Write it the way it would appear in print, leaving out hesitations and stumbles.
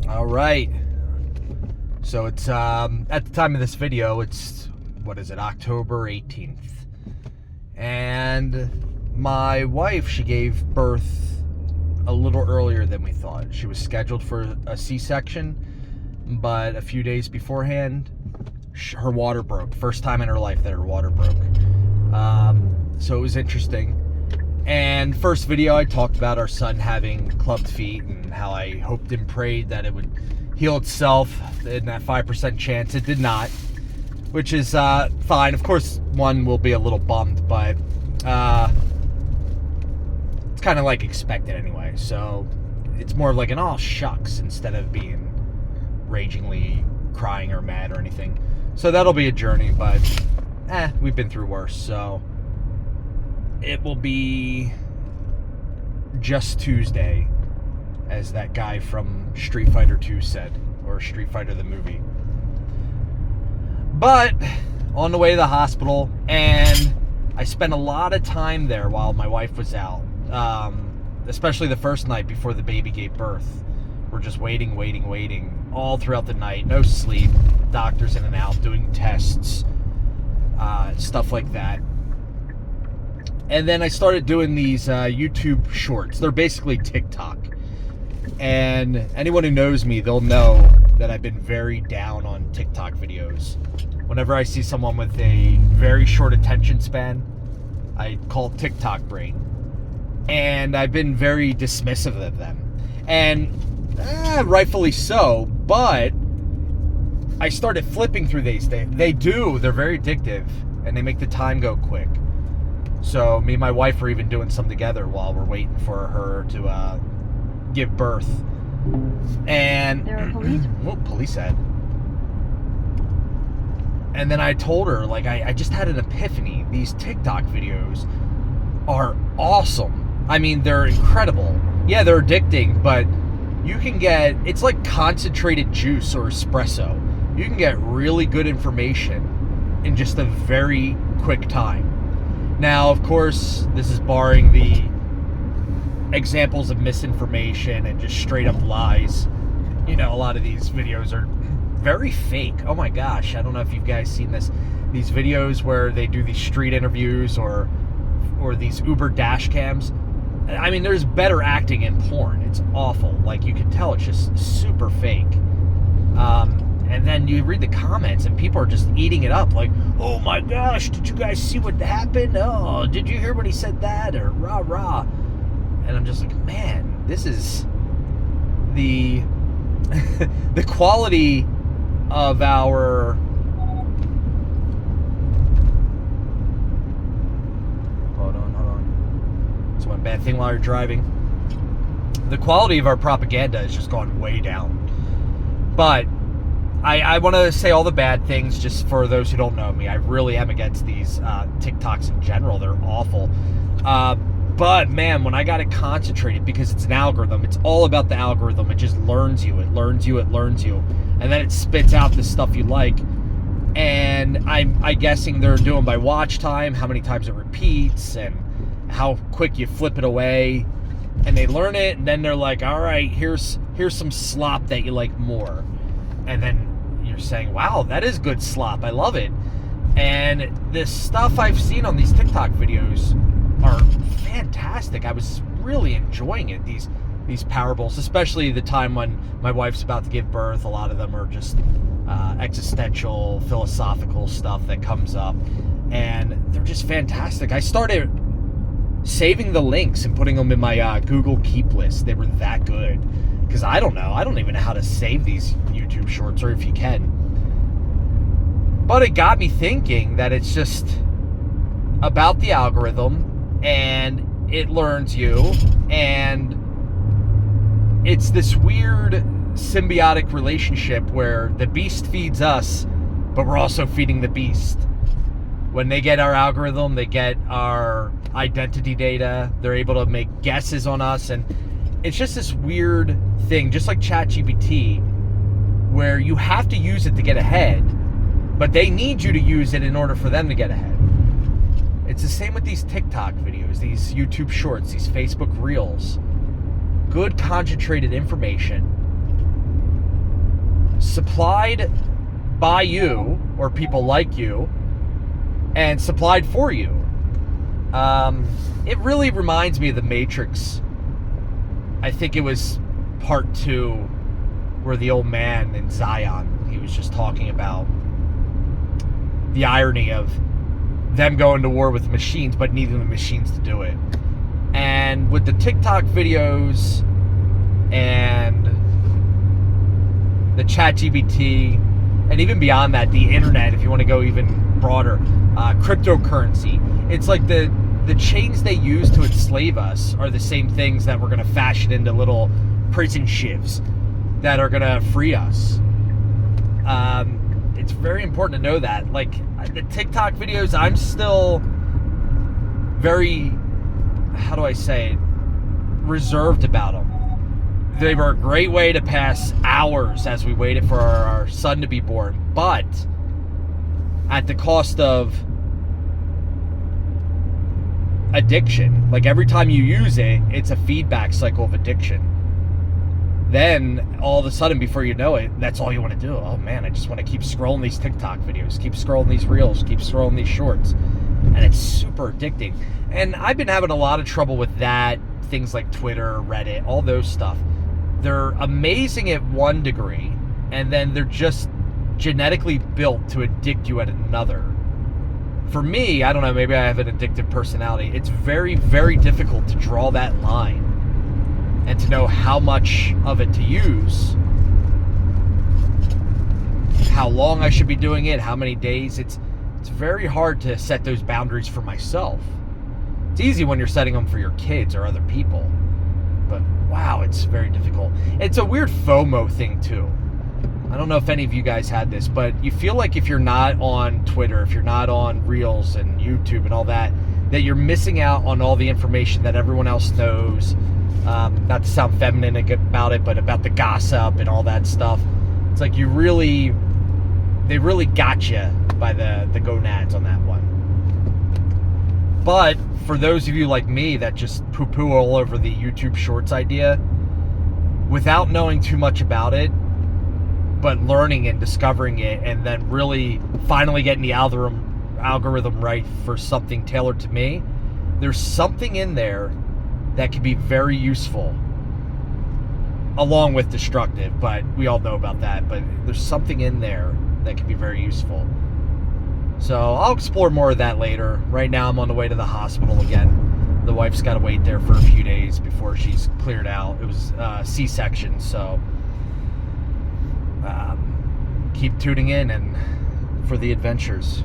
All right. So it's at the time of this video, it's October 18th. And my wife, she gave birth a little earlier than we thought. She was scheduled for a C-section, but a few days beforehand, her water broke. First time in her life that her water broke. So it was interesting. And first video, I talked about our son having clubbed feet and how I hoped and prayed that it would heal itself in that 5% chance. It did not, which is fine. Of course, one will be a little bummed, but it's kind of like expected anyway. So it's more of like an oh shucks instead of being ragingly crying or mad or anything. So that'll be a journey, but we've been through worse. So it will be just Tuesday, as that guy from Street Fighter 2 said, or Street Fighter the movie. But on the way to the hospital, and I spent a lot of time there while my wife was out, especially the first night before the baby gave birth. We're just waiting all throughout the night, no sleep, doctors in and out doing tests, stuff like that. And then I started doing these YouTube shorts. They're basically TikTok. And anyone who knows me, they'll know that I've been very down on TikTok videos. Whenever I see someone with a very short attention span, I call it TikTok brain. And I've been very dismissive of them. And rightfully so, but I started flipping through these. They're very addictive, and they make the time go quick. So me and my wife are even doing some together while we're waiting for her to give birth. And there are police. Police ad. And then I told her, like, I just had an epiphany. These TikTok videos are awesome. I mean, they're incredible. Yeah, they're addicting, but you can get, it's like concentrated juice or espresso. You can get really good information in just a very quick time. Now, of course, this is barring the examples of misinformation and just straight up lies. You know, a lot of these videos are very fake. Oh my gosh, I don't know if you guys seen this. These videos where they do these street interviews or these Uber dash cams. I mean, there's better acting in porn. It's awful. Like, you can tell it's just super fake. And then you read the comments and people are just eating it up. Like, oh my gosh, did you guys see what happened? Oh, did you hear when he said that? Or rah, rah. And I'm just like, man, this is the the quality of our hold on. It's one bad thing while you're driving. The quality of our propaganda has just gone way down. But I want to say all the bad things just for those who don't know me. I really am against these TikToks in general. They're awful. But, man, when I got it concentrated, because it's an algorithm, it's all about the algorithm. It just learns you. And then it spits out the stuff you like. And I'm guessing they're doing by watch time, how many times it repeats, and how quick you flip it away. And they learn it, and then they're like, all right, here's some slop that you like more. And then you're saying, wow, that is good slop. I love it. And this stuff I've seen on these TikTok videos are fantastic. I was really enjoying it. These parables, especially the time when my wife's about to give birth. A lot of them are just existential, philosophical stuff that comes up. And they're just fantastic. I started saving the links and putting them in my Google Keep list. They were that good. Because I don't know. I don't even know how to save these YouTube shorts, or if you can. But it got me thinking that it's just about the algorithm, and it learns you, and it's this weird symbiotic relationship where the beast feeds us, but we're also feeding the beast. When they get our algorithm, they get our identity data, they're able to make guesses on us, and it's just this weird thing, just like ChatGPT, where you have to use it to get ahead, but they need you to use it in order for them to get ahead. It's the same with these TikTok videos, these YouTube shorts, these Facebook reels. Good concentrated information, supplied by you or people like you and supplied for you. It really reminds me of The Matrix. I think it was part 2 where the old man in Zion, he was just talking about the irony of them going to war with machines but needing the machines to do it. And with the TikTok videos and the ChatGPT, and even beyond that, the internet, if you want to go even broader, cryptocurrency, it's like the chains they use to enslave us are the same things that we're going to fashion into little prison shivs that are going to free us. It's very important to know that. Like, the TikTok videos, I'm still very, how do I say it, reserved about them. They were a great way to pass hours as we waited for our son to be born, but at the cost of addiction. Like, every time you use it, it's a feedback cycle of addiction. Then all of a sudden, before you know it, that's all you want to do. Oh man, I just want to keep scrolling these TikTok videos, keep scrolling these reels, keep scrolling these shorts, and it's super addicting. And I've been having a lot of trouble with that. Things like Twitter, Reddit, all those stuff. They're amazing at one degree, and then they're just genetically built to addict you at another. For me, I don't know, maybe I have an addictive personality. It's very, very difficult to draw that line and to know how much of it to use, how long I should be doing it, how many days. It's very hard to set those boundaries for myself. It's easy when you're setting them for your kids or other people, but wow, it's very difficult. It's a weird FOMO thing too. I don't know if any of you guys had this, but you feel like if you're not on Twitter, if you're not on Reels and YouTube and all that, that you're missing out on all the information that everyone else knows. Not to sound feminine about it, but about the gossip and all that stuff. It's like they really got you by the gonads on that one. But for those of you like me that just poo-poo all over the YouTube Shorts idea, without knowing too much about it, but learning and discovering it, and then really finally getting the algorithm right for something tailored to me, there's something in there that can be very useful, along with destructive, but we all know about that. But there's something in there that can be very useful. So I'll explore more of that later. Right now I'm on the way to the hospital again. The wife's got to wait there for a few days before she's cleared out. It was C-section, so keep tuning in and for the adventures.